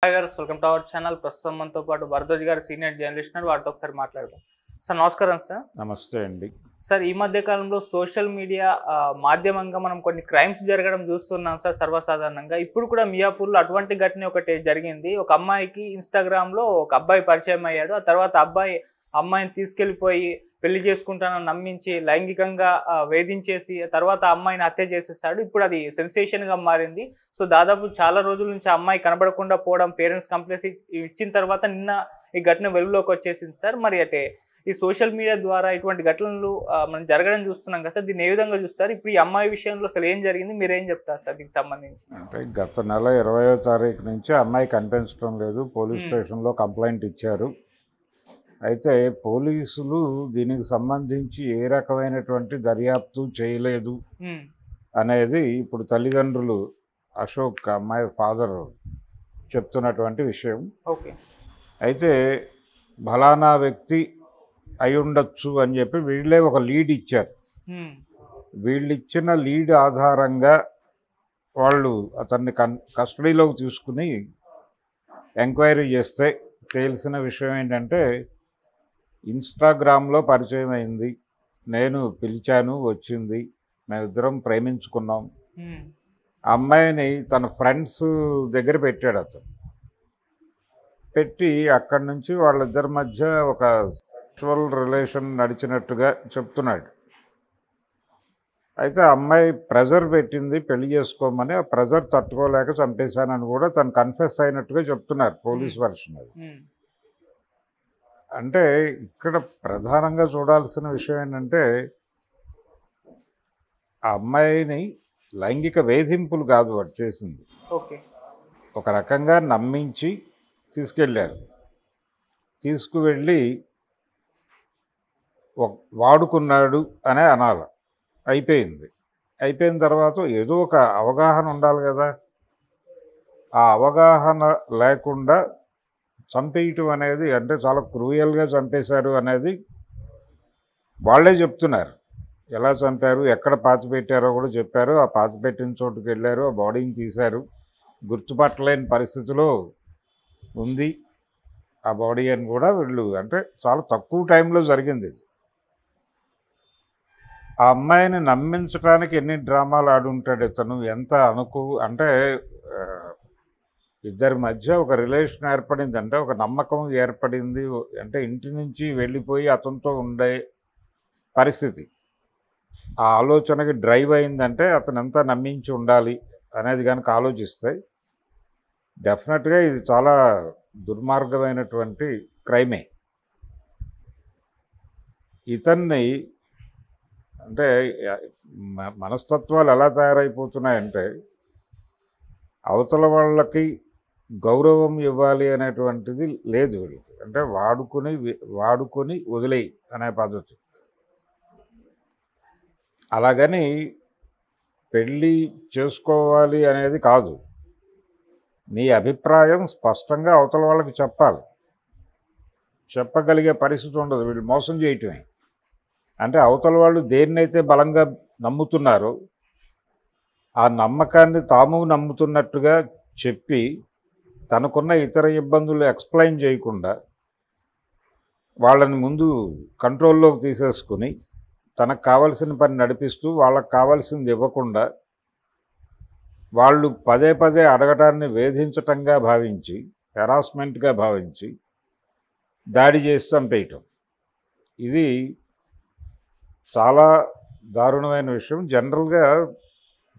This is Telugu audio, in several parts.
హాయ్ గారు, వెల్కమ్ టు అవర్ ఛానల్. ప్రస్తుతం మనతో పాటు భరద్వాజ్ గారు సీనియర్ జర్నలిస్ట్ ఉన్నారు. వారితో ఒకసారి మాట్లాడదాం. సార్ నమస్కారం సార్. నమస్తే అండి. సార్, ఈ మధ్య కాలంలో సోషల్ మీడియా మాధ్యమంగా మనం కొన్ని క్రైమ్స్ జరగడం చూస్తున్నాం సార్ సర్వసాధారణంగా. ఇప్పుడు కూడా మియాపూర్లో అటువంటి ఘటన ఒకటి జరిగింది. ఒక అమ్మాయికి ఇన్స్టాగ్రామ్లో ఒక అబ్బాయి పరిచయం అయ్యాడు. ఆ తర్వాత అబ్బాయి అమ్మాయిని తీసుకెళ్ళిపోయి పెళ్లి చేసుకుంటానని నమ్మించి లైంగికంగా వేధించేసి తర్వాత అమ్మాయిని హత్య చేసేసాడు. ఇప్పుడు అది సెన్సేషన్గా మారింది. సో దాదాపు చాలా రోజుల నుంచి ఆ అమ్మాయి కనబడకుండా పోవడం, పేరెంట్స్ కంప్లైంట్స్ ఇచ్చిన తర్వాత నిన్న ఈ ఘటన వెలుగులోకి వచ్చేసింది సార్. మరి అంటే ఈ సోషల్ మీడియా ద్వారా ఇటువంటి ఘటనలు మనం జరగడం చూస్తున్నాం కదా సార్. దీన్ని ఏ విధంగా చూస్తారు? ఇప్పుడు ఈ అమ్మాయి విషయంలో అసలు ఏం జరిగింది, మీరేం చెప్తారు సార్ దీనికి సంబంధించి? అంటే గత నెల 20వ తారీఖు నుంచి అమ్మాయి కనిపించడం లేదు. పోలీస్ స్టేషన్లో కంప్లైంట్ ఇచ్చారు. అయితే పోలీసులు దీనికి సంబంధించి ఏ రకమైనటువంటి దర్యాప్తు చేయలేదు అనేది ఇప్పుడు తల్లిదండ్రులు అశోక్, అమ్మాయి ఫాదర్ చెప్తున్నటువంటి విషయం. ఓకే. అయితే ఫలానా వ్యక్తి అయి ఉండొచ్చు అని చెప్పి వీళ్ళే ఒక లీడ్ ఇచ్చారు. వీళ్ళు ఇచ్చిన లీడ్ ఆధారంగా వాళ్ళు అతన్ని కస్టడీలోకి తీసుకుని ఎంక్వైరీ చేస్తే తెలిసిన విషయం ఏంటంటే, ఇన్స్టాగ్రామ్లో పరిచయం అయింది, నేను పిలిచాను, వచ్చింది, మేమిద్దరం ప్రేమించుకున్నాం. అమ్మాయిని తన ఫ్రెండ్స్ దగ్గర పెట్టాడు. అతను పెట్టి అక్కడి నుంచి వాళ్ళిద్దరి మధ్య ఒక సెక్షువల్ రిలేషన్ నడిచినట్టుగా చెప్తున్నాడు. అయితే అమ్మాయి ప్రెజర్ పెట్టింది పెళ్లి చేసుకోమని. ఆ ప్రెజర్ తట్టుకోలేక చంపేశానని కూడా తను కన్ఫెస్ అయినట్టుగా చెప్తున్నారు పోలీస్ వర్షన్. అది అంటే ఇక్కడ ప్రధానంగా చూడాల్సిన విషయం ఏంటంటే, ఆ అమ్మాయిని లైంగిక వేధింపులు కాదు వాడు చేసింది. ఓకే. ఒక రకంగా నమ్మించి తీసుకెళ్ళారు. తీసుకువెళ్ళి వాడుకున్నాడు అనే అనాలి. అయిపోయింది. అయిపోయిన తర్వాత ఏదో ఒక అవగాహన ఉండాలి కదా. ఆ అవగాహన లేకుండా చంపేయటం అనేది, అంటే చాలా క్రూయల్గా చంపేశారు అనేది వాళ్ళే చెప్తున్నారు. ఎలా చంపారు, ఎక్కడ పాతి పెట్టారో కూడా చెప్పారు. ఆ పాతి పెట్టిన చోటుకు వెళ్ళారు, ఆ బాడీని తీశారు. గుర్తుపట్టలేని పరిస్థితిలో ఉంది ఆ బాడీ అని కూడా వీళ్ళు, అంటే చాలా తక్కువ టైంలో జరిగింది ఇది. ఆ అమ్మాయిని నమ్మించడానికి ఎన్ని డ్రామాలు ఆడుంటాడు ఇతను. ఎంత అంటే ఇద్దరి మధ్య ఒక రిలేషన్ ఏర్పడింది, అంటే ఒక నమ్మకం ఏర్పడింది, అంటే ఇంటి నుంచి వెళ్ళిపోయి అతనితో ఉండే పరిస్థితి, ఆ ఆలోచనకి డ్రైవ్ అయిందంటే అతను ఎంత నమ్మించి ఉండాలి అనేది కనుక ఆలోచిస్తే డెఫినెట్గా ఇది చాలా దుర్మార్గమైనటువంటి క్రైమే. ఇతన్ని అంటే మనస్తత్వాలు ఎలా తయారైపోతున్నాయంటే, అవతల వాళ్ళకి గౌరవం ఇవ్వాలి అనేటువంటిది లేదు వీళ్ళకి. అంటే వాడుకొని వదిలేయి అనే పద్ధతి. అలాగని పెళ్ళి చేసుకోవాలి అనేది కాదు. నీ అభిప్రాయం స్పష్టంగా అవతల వాళ్ళకి చెప్పాలి. చెప్పగలిగే పరిస్థితి ఉండదు. వీళ్ళు మోసం చేయటమే. అంటే అవతల వాళ్ళు దేన్నైతే బలంగా నమ్ముతున్నారో ఆ నమ్మకాన్ని తాము నమ్ముతున్నట్టుగా చెప్పి తనకున్న ఇతర ఇబ్బందులు ఎక్స్ప్లెయిన్ చేయకుండా వాళ్ళని ముందు కంట్రోల్లోకి తీసేసుకుని తనకు కావాల్సిన పని నడిపిస్తూ వాళ్ళకు కావాల్సింది ఇవ్వకుండా వాళ్ళు పదే పదే అడగటాన్ని వేధించటంగా భావించి, హెరాస్మెంట్గా భావించి దాడి చేసి చంపేయటం, ఇది చాలా దారుణమైన విషయం. జనరల్గా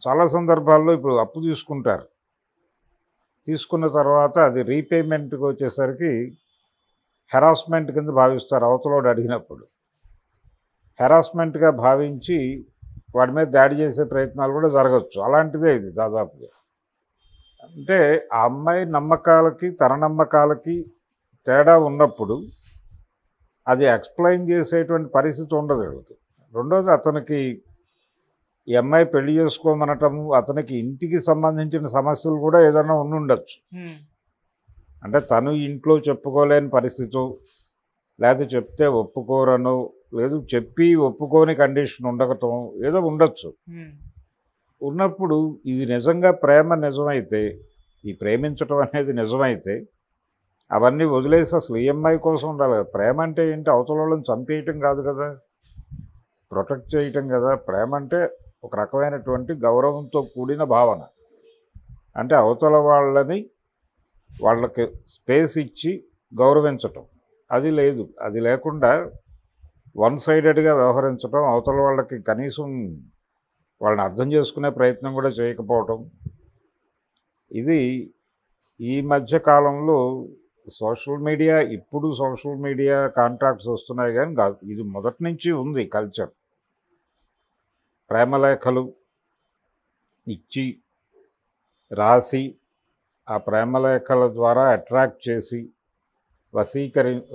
చాలా సందర్భాల్లో ఇప్పుడు అప్పు తీసుకుంటారు. తీసుకున్న తర్వాత అది రీపేమెంట్కి వచ్చేసరికి హెరాస్మెంట్ కింద భావిస్తారు. అవతలోడు అడిగినప్పుడు హెరాస్మెంట్గా భావించి వాడి మీద దాడి చేసే ప్రయత్నాలు కూడా జరగవచ్చు. అలాంటిదే ఇది దాదాపుగా. అంటే ఆ అమ్మాయి నమ్మకాలకి తన నమ్మకాలకి తేడా ఉన్నప్పుడు అది ఎక్స్ప్లెయిన్ చేసేటువంటి పరిస్థితి ఉండదు వీళ్ళకి. రెండోది, అతనికి ఈ అమ్మాయి పెళ్లి చేసుకోమనటము, అతనికి ఇంటికి సంబంధించిన సమస్యలు కూడా ఏదైనా ఉండొచ్చు. అంటే తను ఇంట్లో చెప్పుకోలేని పరిస్థితి, లేకపోతే చెప్తే ఒప్పుకోరను, లేదు చెప్పి ఒప్పుకోని కండిషన్ ఉండటం ఏదో ఉండొచ్చు. ఉన్నప్పుడు ఇది నిజంగా ప్రేమ నిజమైతే ఈ ప్రేమించటం అనేది నిజమైతే అవన్నీ వదిలేసి అసలు ఈఎంఐ కోసం ఉండాలి కదా. ప్రేమ అంటే ఏంటి? అవతల వాళ్ళని చంపేయటం కాదు కదా, ప్రొటెక్ట్ చేయటం కదా. ప్రేమ అంటే ఒక రకమైనటువంటి గౌరవంతో కూడిన భావన. అంటే అవతల వాళ్ళని వాళ్ళకి స్పేస్ ఇచ్చి గౌరవించటం అది లేదు. అది లేకుండా వన్ సైడెడ్గా వ్యవహరించటం, అవతల వాళ్ళకి కనీసం వాళ్ళని అర్థం చేసుకునే ప్రయత్నం కూడా చేయకపోవటం, ఇది ఈ మధ్య కాలంలో సోషల్ మీడియా, ఇప్పుడు సోషల్ మీడియా కాంట్రాక్ట్స్ వస్తున్నాయి కానీ కాదు, ఇది మొదటి నుంచి ఉంది కల్చర్. ప్రేమలేఖలు ఇచ్చి రాసి ఆ ప్రేమలేఖల ద్వారా అట్రాక్ట్ చేసి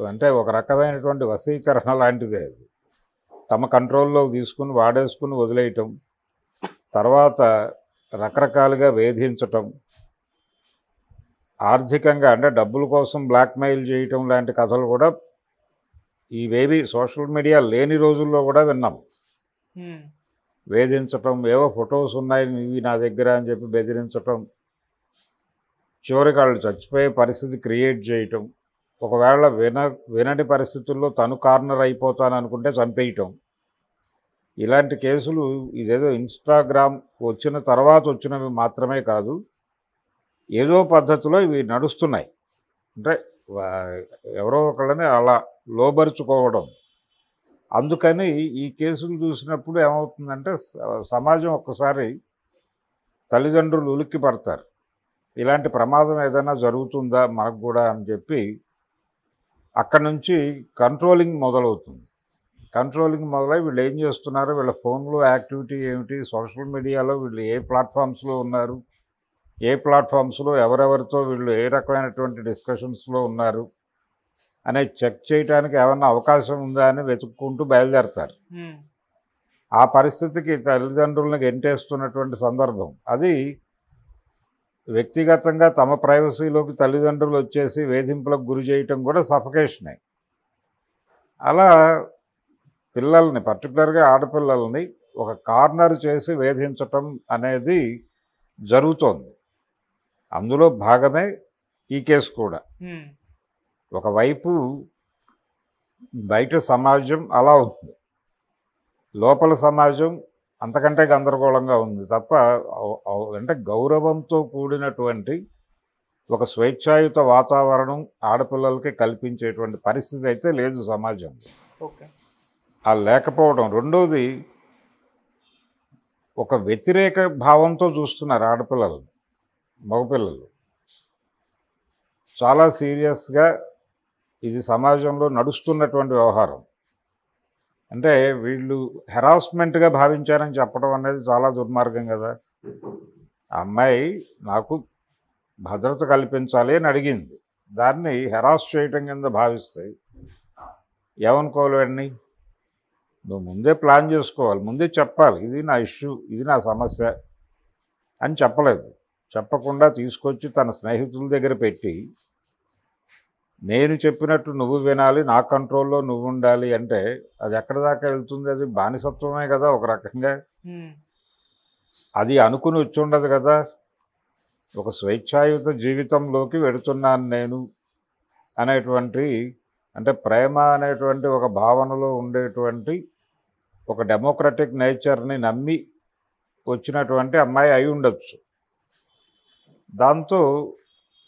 అంటే ఒక రకమైనటువంటి వశీకరణ లాంటిదే అది. తమ కంట్రోల్లో తీసుకుని వాడేసుకుని వదిలేయటం, తర్వాత రకరకాలుగా వేధించటం, ఆర్థికంగా అంటే డబ్బుల కోసం బ్లాక్మెయిల్ చేయటం లాంటి కథలు కూడా ఇవేవి సోషల్ మీడియా లేని రోజుల్లో కూడా విన్నాం. వేధించటం, ఏవో ఫొటోస్ ఉన్నాయి ఇవి నా దగ్గర అని చెప్పి బెదిరించటం, చివరికి వాళ్ళు చచ్చిపోయే పరిస్థితి క్రియేట్ చేయటం, ఒకవేళ వినని పరిస్థితుల్లో తను కార్నర్ అయిపోతాననుకుంటే చంపేయటం. ఇలాంటి కేసులు ఇదేదో ఇన్స్టాగ్రామ్ వచ్చిన తర్వాత వచ్చినవి మాత్రమే కాదు, ఏదో పద్ధతిలో ఇవి నడుస్తున్నాయి. అంటే ఎవరో ఒకళ్ళని అలా లోబరుచుకోవడం. అందుకని ఈ కేసులు చూసినప్పుడు ఏమవుతుందంటే సమాజం ఒక్కసారి తల్లిదండ్రులు ఉలిక్కి పడతారు. ఇలాంటి ప్రమాదం ఏదైనా జరుగుతుందా మనకు కూడా అని చెప్పి అక్కడ నుంచి కంట్రోలింగ్ మొదలవుతుంది. కంట్రోలింగ్ మొదలై వీళ్ళు ఏం చేస్తున్నారు, వీళ్ళ ఫోన్లో యాక్టివిటీ ఏమిటి, సోషల్ మీడియాలో వీళ్ళు ఏ ప్లాట్ఫామ్స్లో ఉన్నారు, ఏ ప్లాట్ఫామ్స్లో ఎవరెవరితో వీళ్ళు ఏ రకమైనటువంటి డిస్కషన్స్లో ఉన్నారు అనేది చెక్ చేయడానికి ఏమన్నా అవకాశం ఉందా అని వెతుక్కుంటూ బయలుదేరతారు. ఆ పరిస్థితికి తల్లిదండ్రులను గెంటేస్తున్నటువంటి సందర్భం అది. వ్యక్తిగతంగా తమ ప్రైవసీలోకి తల్లిదండ్రులు వచ్చేసి వేధింపులకు గురి చేయటం కూడా సఫకేషనే. అలా పిల్లల్ని, పర్టికులర్గా ఆడపిల్లల్ని ఒక కార్నర్ చేసి వేధించటం అనేది జరుగుతోంది. అందులో భాగమే ఈ కేసు కూడా. ఒకవైపు బయట సమాజం అలా ఉంది, లోపల సమాజం అంతకంటే గందరగోళంగా ఉంది తప్ప అంటే గౌరవంతో కూడినటువంటి ఒక స్వేచ్ఛాయుత వాతావరణం ఆడపిల్లలకి కల్పించేటువంటి పరిస్థితి అయితే లేదు సమాజంలో. ఓకే, ఆ లేకపోవడం. రెండోది, ఒక వ్యతిరేక భావంతో చూస్తున్నారు ఆడపిల్లలు, మగపిల్లలు. చాలా సీరియస్గా ఇది సమాజంలో నడుస్తున్నటువంటి వ్యవహారం. అంటే వీళ్ళు హెరాస్మెంట్గా భావించారని చెప్పడం అనేది చాలా దుర్మార్గం కదా. ఆ అమ్మాయి నాకు భద్రత కల్పించాలి అని అడిగింది, దాన్ని హెరాస్ చేయటం కింద భావిస్తే ఏమనుకోవాలి? నువ్వు ముందే ప్లాన్ చేసుకోవాలి, ముందే చెప్పాలి, ఇది నా ఇష్యూ, ఇది నా సమస్య అని చెప్పలేదు. చెప్పకుండా తీసుకొచ్చి తన స్నేహితుల దగ్గర పెట్టి నేను చెప్పినట్టు నువ్వు వినాలి, నా కంట్రోల్లో నువ్వు ఉండాలి అంటే అది ఎక్కడి దాకా వెళ్తుంది? అది బానిసత్వమే కదా ఒక రకంగా. అది అనుకుని వచ్చి ఉండదు కదా. ఒక స్వేచ్ఛాయుత జీవితంలోకి వెడుతున్నాను నేను అనేటువంటి, అంటే ప్రేమ అనేటువంటి ఒక భావనలో ఉండేటువంటి ఒక డెమోక్రటిక్ నేచర్ని నమ్మి వచ్చినటువంటి అమ్మాయి అయి ఉండొచ్చు. దాంతో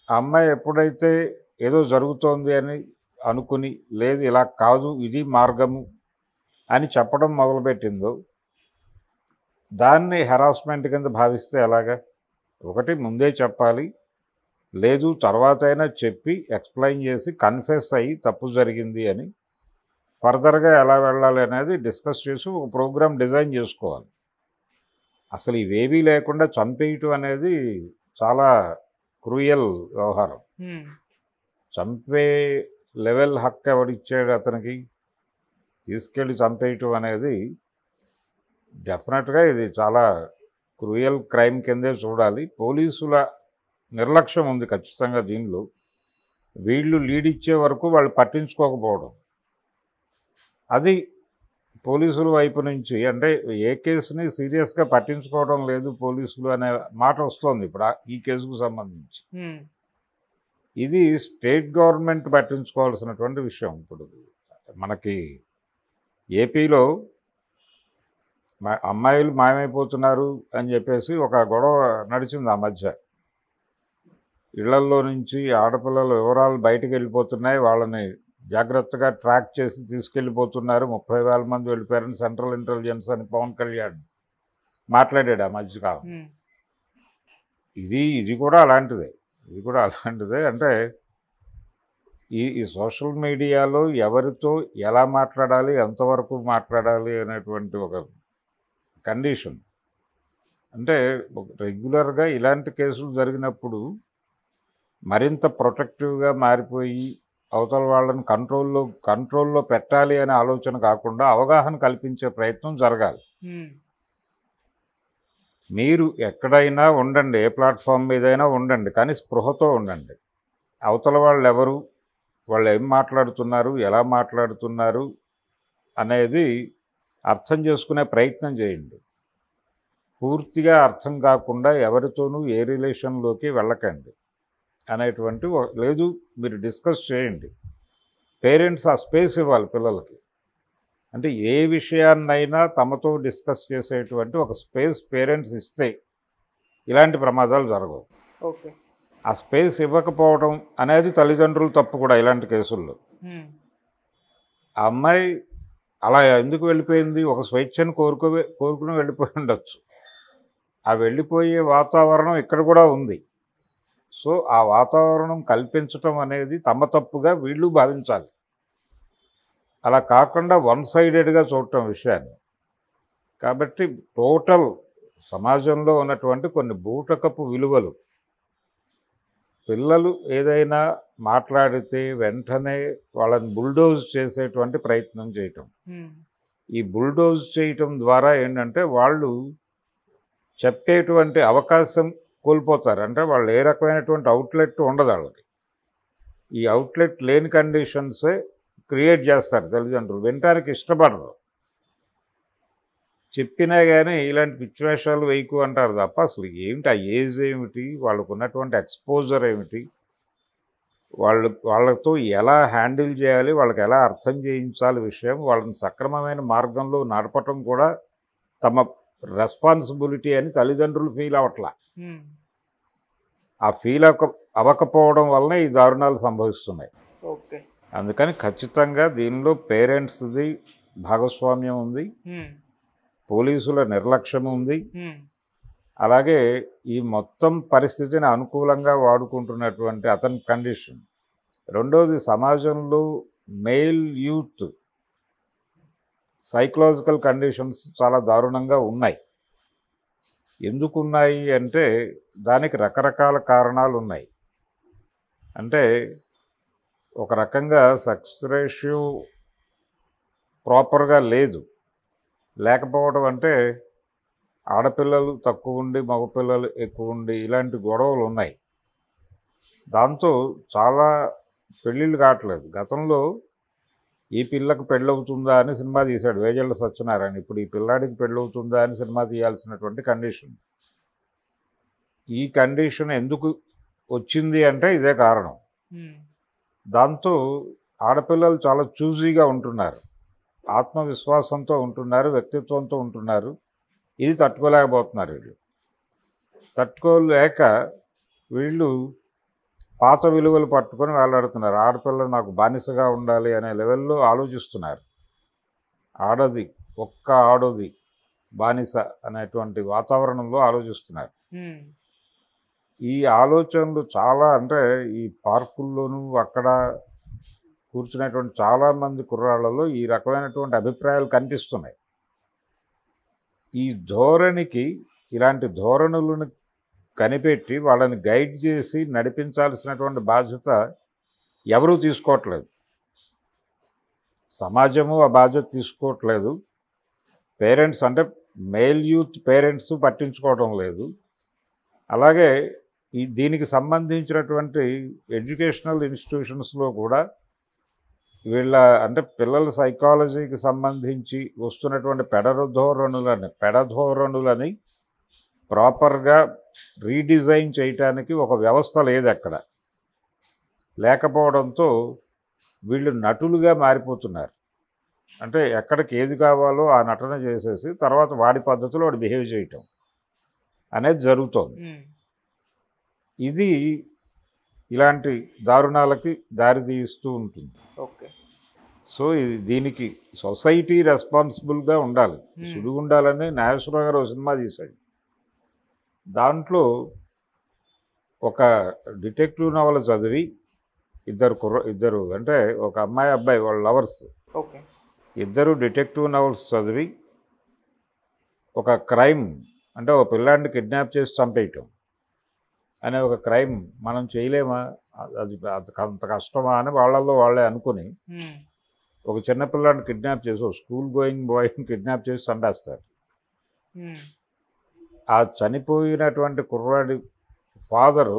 ఆ అమ్మాయి ఎప్పుడైతే ఏదో జరుగుతోంది అని అనుకుని, లేదు ఇలా కాదు ఇది మార్గము అని చెప్పడం మొదలుపెట్టిందో దాన్ని హెరాస్మెంట్ కింద భావిస్తే ఎలాగా? ఒకటి ముందే చెప్పాలి, లేదు తర్వాత అయినా చెప్పి ఎక్స్ప్లెయిన్ చేసి కన్ఫెస్ అయ్యి తప్పు జరిగింది అని ఫర్దర్గా ఎలా వెళ్ళాలి అనేది డిస్కస్ చేసి ఒక ప్రోగ్రామ్ డిజైన్ చేసుకోవాలి. అసలు ఇవేవీ లేకుండా చంపేయటం అనేది చాలా క్రూయల్ వ్యవహారం. చంపే లెవెల్ హక్కు ఎవడిచ్చాడు అతనికి? తీసుకెళ్ళి చంపేయటం అనేది డెఫినెట్గా ఇది చాలా క్రూయల్ క్రైమ్ కిందే చూడాలి. పోలీసుల నిర్లక్ష్యం ఉంది ఖచ్చితంగా దీనిలో. వీళ్ళు లీడ్ ఇచ్చే వరకు వాళ్ళు పట్టించుకోకపోవడం, అది పోలీసుల వైపు నుంచి అంటే ఏ కేసుని సీరియస్గా పట్టించుకోవడం లేదు పోలీసులు అనే మాట వస్తుంది ఇప్పుడు ఈ కేసుకు సంబంధించి. ఇది స్టేట్ గవర్నమెంట్ పట్టించుకోవాల్సినటువంటి విషయం. ఇప్పుడు మనకి ఏపీలో అమ్మాయిలు మాయమైపోతున్నారు అని చెప్పేసి ఒక గొడవ నడిచింది ఆ మధ్య. ఇళ్లల్లో నుంచి ఆడపిల్లల వివరాలు బయటకు వెళ్ళిపోతున్నాయి, వాళ్ళని జాగ్రత్తగా ట్రాక్ చేసి తీసుకెళ్ళిపోతున్నారు, 30,000 మంది వెళ్ళిపోయారని సెంట్రల్ ఇంటెలిజెన్స్ అని పవన్ కళ్యాణ్ మాట్లాడాడు ఆ మధ్యకాలం. ఇది కూడా అలాంటిదే. అంటే ఈ సోషల్ మీడియాలో ఎవరితో ఎలా మాట్లాడాలి, ఎంతవరకు మాట్లాడాలి అనేటువంటి ఒక కండిషన్. అంటే రెగ్యులర్గా ఇలాంటి కేసులు జరిగినప్పుడు మరింత ప్రొటెక్టివ్గా మారిపోయి అవతల వాళ్ళని కంట్రోల్లో పెట్టాలి అనే ఆలోచన కాకుండా అవగాహన కల్పించే ప్రయత్నం జరగాలి. మీరు ఎక్కడైనా ఉండండి, ఏ ప్లాట్ఫామ్ మీదైనా ఉండండి, కానీ స్పృహతో ఉండండి. అవతల వాళ్ళు ఎవరు, వాళ్ళు ఏం మాట్లాడుతున్నారు, ఎలా మాట్లాడుతున్నారు అనేది అర్థం చేసుకునే ప్రయత్నం చేయండి. పూర్తిగా అర్థం కాకుండా ఎవరితోనూ ఏ రిలేషన్లోకి వెళ్ళకండి అనేటువంటి లేదు. మీరు డిస్కస్ చేయండి. పేరెంట్స్ ఆ స్పేస్ ఇవ్వాలి పిల్లలకి. అంటే ఏ విషయాన్నైనా తమతో డిస్కస్ చేసేటువంటి ఒక స్పేస్ పేరెంట్స్ ఇస్తే ఇలాంటి ప్రమాదాలు జరగవు. ఓకే, ఆ స్పేస్ ఇవ్వకపోవడం అనేది తల్లిదండ్రులు తప్పు కూడా ఇలాంటి కేసుల్లో. ఆ అమ్మాయి అలా ఎందుకు వెళ్ళిపోయింది, ఒక స్వేచ్ఛను కోరుకుని వెళ్ళిపోయి ఉండొచ్చు. ఆ వెళ్ళిపోయే వాతావరణం ఇక్కడ కూడా ఉంది. సో ఆ వాతావరణం కల్పించటం అనేది తమ తప్పుగా వీళ్ళు భావించాలి. అలా కాకుండా వన్ సైడెడ్గా చూడటం విషయాన్ని. కాబట్టి టోటల్ సమాజంలో ఉన్నటువంటి కొన్ని బూటకపు విలువలు, పిల్లలు ఏదైనా మాట్లాడితే వెంటనే వాళ్ళని బుల్డోజ్ చేసేటువంటి ప్రయత్నం చేయటం. ఈ బుల్డోజ్ చేయటం ద్వారా ఏంటంటే వాళ్ళు చెప్పేటువంటి అవకాశం కోల్పోతారు. అంటే వాళ్ళు ఏ రకమైనటువంటి అవుట్లెట్ ఉండదు వాళ్ళకి. ఈ అవుట్లెట్ లేని కండిషన్సే క్రియేట్ చేస్తారు తల్లిదండ్రులు. వినటానికి ఇష్టపడరు. చెప్పినా కానీ ఇలాంటి పిచ్చివేషాలు వేయకు అంటారు తప్ప అసలు ఏమిటి, ఆ ఏజ్ ఏమిటి, వాళ్ళకు ఉన్నటువంటి ఎక్స్పోజర్ ఏమిటి, వాళ్ళతో ఎలా హ్యాండిల్ చేయాలి, వాళ్ళకి ఎలా అర్థం చేయించాలి విషయం, వాళ్ళని సక్రమమైన మార్గంలో నడపటం కూడా తమ రెస్పాన్సిబిలిటీ అని తల్లిదండ్రులు ఫీల్ అవ్వట్లా. ఆ ఫీల్ అవ్వకపోవడం వలన ఈ దారుణాలు సంభవిస్తున్నాయి. ఓకే, అందుకని ఖచ్చితంగా దీనిలో పేరెంట్స్ది భాగస్వామ్యం ఉంది, పోలీసుల నిర్లక్ష్యం ఉంది, అలాగే ఈ మొత్తం పరిస్థితిని అనుకూలంగా వాడుకుంటున్నటువంటి అతని కండిషన్. రెండోది, సమాజంలో మెయిల్ యూత్ సైకలాజికల్ కండిషన్స్ చాలా దారుణంగా ఉన్నాయి. ఎందుకున్నాయి అంటే దానికి రకరకాల కారణాలు ఉన్నాయి. అంటే ఒక రకంగా సెక్స్ రేషియో ప్రాపర్గా లేకపోవడం అంటే ఆడపిల్లలు తక్కువ ఉండి మగపిల్లలు ఎక్కువ ఉండి ఇలాంటి గొడవలు ఉన్నాయి. దాంతో చాలా పెళ్ళిళ్ళు కావట్లేదు. గతంలో ఈ పిల్లకు పెళ్ళవుతుందా అని సినిమా తీశాడు వేజళ్ళ సత్యనారాయణ. ఇప్పుడు ఈ పిల్లాడికి పెళ్ళవుతుందా అని సినిమా తీయాల్సినటువంటి కండిషన్. ఈ కండిషన్ ఎందుకు వచ్చింది అంటే ఇదే కారణం. దాంతో ఆడపిల్లలు చాలా చూజీగా ఉంటున్నారు, ఆత్మవిశ్వాసంతో ఉంటున్నారు, వ్యక్తిత్వంతో ఉంటున్నారు. ఇది తట్టుకోలేకపోతున్నారు వీళ్ళు. తట్టుకోలేక వీళ్ళు పాత విలువలు పట్టుకొని వేలాడుతున్నారు. ఆడపిల్ల నాకు బానిసగా ఉండాలి అనే లెవెల్లో ఆలోచిస్తున్నారు. ఆడది బానిస అనేటువంటి వాతావరణంలో ఆలోచిస్తున్నారు. ఈ ఆలోచనలు చాలా, అంటే ఈ పార్కుల్లోనూ అక్కడ కూర్చునేటువంటి చాలామంది కుర్రాళ్ళలో ఈ రకమైనటువంటి అభిప్రాయాలు కనిపిస్తున్నాయి. ఈ ధోరణికి, ఇలాంటి ధోరణులను కనిపెట్టి వాళ్ళని గైడ్ చేసి నడిపించాల్సినటువంటి బాధ్యత ఎవరూ తీసుకోవట్లేదు. సమాజము ఆ బాధ్యత తీసుకోవట్లేదు. పేరెంట్స్, అంటే మేల్ యూత్ పేరెంట్స్ పట్టించుకోవడం లేదు. అలాగే దీనికి సంబంధించినటువంటి ఎడ్యుకేషనల్ ఇన్స్టిట్యూషన్స్లో కూడా వీళ్ళ అంటే పిల్లల సైకాలజీకి సంబంధించి వస్తున్నటువంటి పెడధోరణులని ప్రాపర్గా రీడిజైన్ చేయటానికి ఒక వ్యవస్థ లేదు అక్కడ. లేకపోవడంతో వీళ్ళు నటులుగా మారిపోతున్నారు. అంటే ఎక్కడికి ఏది కావాలో ఆ నటన చేసేసి తర్వాత వాడి పద్ధతిలో వాడు బిహేవ్ చేయటం అనేది జరుగుతోంది. ఇది ఇలాంటి దారుణాలకి దారి తీస్తూ ఉంటుంది. ఓకే. సో దీనికి సొసైటీ రెస్పాన్సిబుల్గా ఉండాలి. సుడిగుండాలని నాగేశ్వరరావు గారు ఒక సినిమా తీశాడు. దాంట్లో ఒక డిటెక్టివ్ నవల చదివి ఇద్దరు అంటే ఒక అమ్మాయి అబ్బాయి వాళ్ళ లవర్స్ ఓకే. ఇద్దరు డిటెక్టివ్ నవల్స్ చదివి ఒక క్రైమ్ అంటే ఒక పిల్లాడిని కిడ్నాప్ చేసి చంపేయటం అనే ఒక క్రైమ్ మనం చేయలేమా, అది అంత కష్టమా అని వాళ్ళల్లో వాళ్ళే అనుకుని ఒక చిన్న పిల్లాడిని కిడ్నాప్ చేసి ఒక స్కూల్ గోయింగ్ బాయ్ని కిడ్నాప్ చేసి చంపేస్తారు. ఆ చనిపోయినటువంటి కుర్రాడి ఫాదరు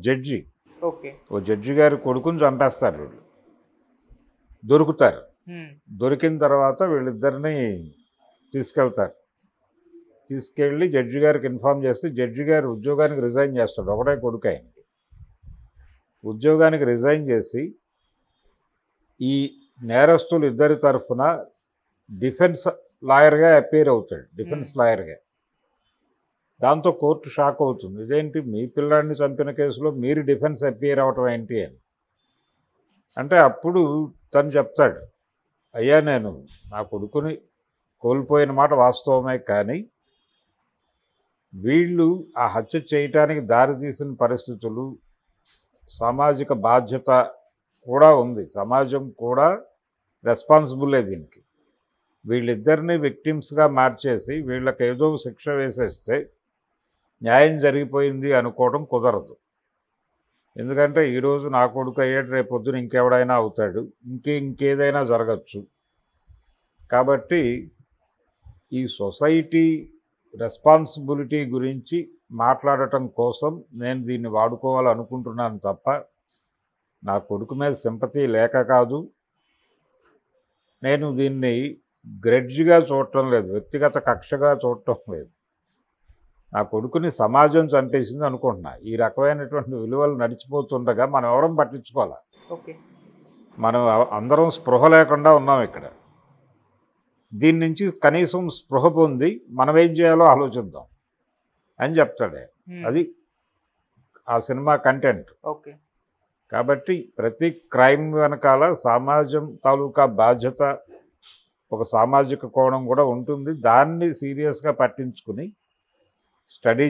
జడ్జి, ఓ జడ్జి గారి కొడుకుని చంపేస్తారు. వీళ్ళు దొరుకుతారు. దొరికిన తర్వాత వీళ్ళిద్దరిని తీసుకెళ్ళి జడ్జి గారికి ఇన్ఫామ్ చేస్తే జడ్జి గారు ఉద్యోగానికి రిజైన్ చేస్తాడు. ఒకటే కొడుకు ఆయనకి. ఉద్యోగానికి రిజైన్ చేసి ఈ నేరస్తులు ఇద్దరి తరఫున డిఫెన్స్ లాయర్గా అపీర్ అవుతాడు. డిఫెన్స్ లాయర్గా. దాంతో కోర్టు షాక్ అవుతుంది. ఇదేంటి మీ పిల్లాడిని చంపిన కేసులో మీరు డిఫెన్స్ అపీర్ అవటం ఏంటి అని. అంటే అప్పుడు తను చెప్తాడు, అయ్యా నేను నా కొడుకుని కోల్పోయిన మాట వాస్తవమే, కానీ వీళ్ళు ఆ హత్య చేయటానికి దారితీసిన పరిస్థితులు, సామాజిక బాధ్యత కూడా ఉంది. సమాజం కూడా రెస్పాన్సిబుల్లే దీనికి. వీళ్ళిద్దరిని విక్టిమ్స్గా మార్చేసి వీళ్ళకి ఏదో శిక్ష వేసేస్తే న్యాయం జరిగిపోయింది అనుకోవడం కుదరదు. ఎందుకంటే ఈరోజు నా కొడుకు అయ్యాడు, రేపు పొద్దున ఇంకెవడైనా అవుతాడు, ఇంకేదైనా జరగచ్చు. కాబట్టి ఈ సొసైటీ రెస్పాన్సిబిలిటీ గురించి మాట్లాడటం కోసం నేను దీన్ని వాడుకోవాలనుకుంటున్నాను తప్ప నా కొడుకు మీద సింపతి లేక కాదు. నేను దీన్ని గ్రెడ్జ్గా చూడటం లేదు, వ్యక్తిగత కక్షగా చూడటం లేదు. నా కొడుకుని సమాజం చంపేసింది అనుకుంటున్నా. ఈ రకమైనటువంటి విలువలు నడిచిపోతుండగా మనం ఎవరం పట్టించుకోవాలి. ఓకే. మనం అందరం స్పృహ లేకుండా ఉన్నాం ఇక్కడ. దీని నుంచి కనీసం స్పృహ పొంది మనం ఏం చేయాలో ఆలోచిద్దాం అని చెప్తాడే. అది ఆ సినిమా కంటెంట్. ఓకే. కాబట్టి ప్రతి క్రైమ్ వెనకాల సమాజం తాలూకా బాధ్యత, ఒక సామాజిక కోణం కూడా ఉంటుంది. దాన్ని సీరియస్గా పట్టించుకుని స్టడీ